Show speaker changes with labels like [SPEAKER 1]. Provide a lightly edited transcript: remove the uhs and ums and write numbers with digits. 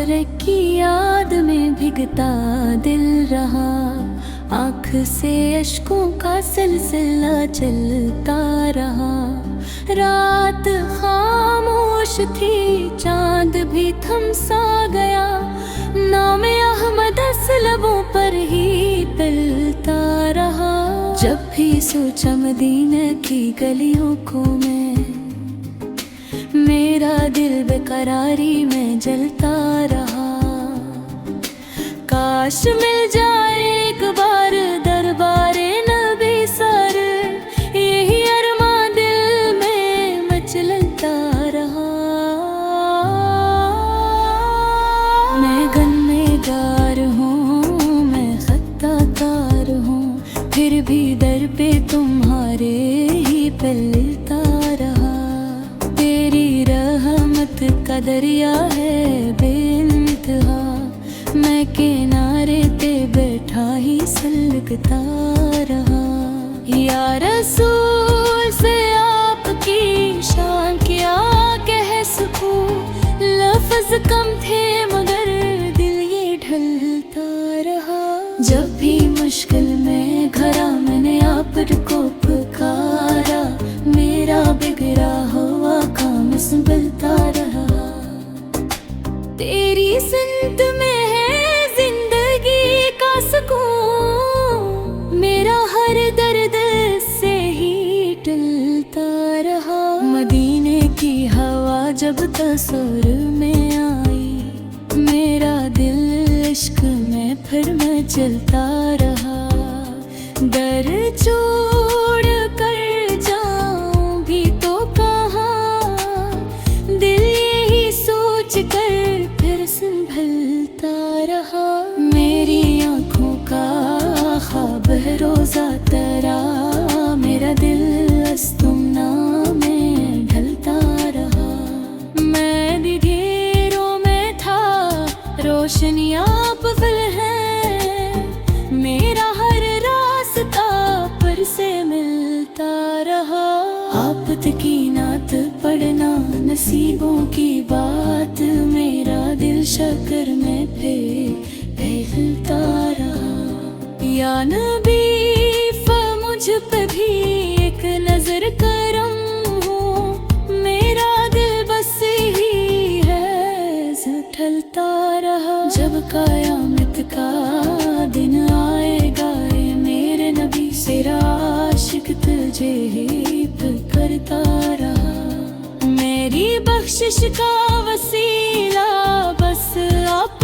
[SPEAKER 1] गुजरे की याद में भीगता दिल रहा। आँख से अश्कों का सिलसिला चलता रहा। रात खामोश थी, चांद भी थम सा गया। नाम अहमद लबों पर ही तलता रहा। जब भी सोचा मदीने की गलियों को मेरा दिल बेकरारी में जलता रहा। काश मिल जाए एक बार दरबारे नबी सर, यही अरमां दिल में मचलता रहा। मैं गन्नेगार हूँ, मैं खताकार हूँ, फिर भी दर पे तुम्हारे ही पलता रहा। तेरी रहमत का दरिया है बेइंतहा, मैं किनारे पे बैठा ही सलगता रहा। या रसूल से आपकी शान क्या कह सकूं, लफ्ज कम थे मगर दिल ये ढलता रहा। जब भी मुश्किल में घरा मैंने आपको पुकारा, मेरा बिगड़ा हुआ काम संभलता रहा। तेरी सिंत में है जिंदगी का सुकून, मेरा हर दर्द से ही टलता रहा। मदीने की हवा जब तसव्वुर में आई, मेरा दिल इश्क में फिर मैं चलता रहा। दर छोड़ कर जाऊं भी तो कहाँ, दिल यही सोच कर फिर संभलता रहा। मेरी आँखों का ख्वाब है रोजा तेरा, मेरा दिल अस्तुमना में ढलता रहा। मैं अंधेरों में था, रोशनियाँ पफल हैं, मेरा हर रास्ता पर से मिलता रहा। आफत की नात पढ़ना नसीबों की बात, मेरा दिल शक्र में फैलता रहा। या नबी मुझ पे भी एक नजर करम हो, मेरा दिल बस ही है ढलता रहा। जब कयामत का दिन आएगा ए मेरे नबी, तेरा आशिक तुझे ही करता रहा। मेरी बख्शिश का वसीला बस आप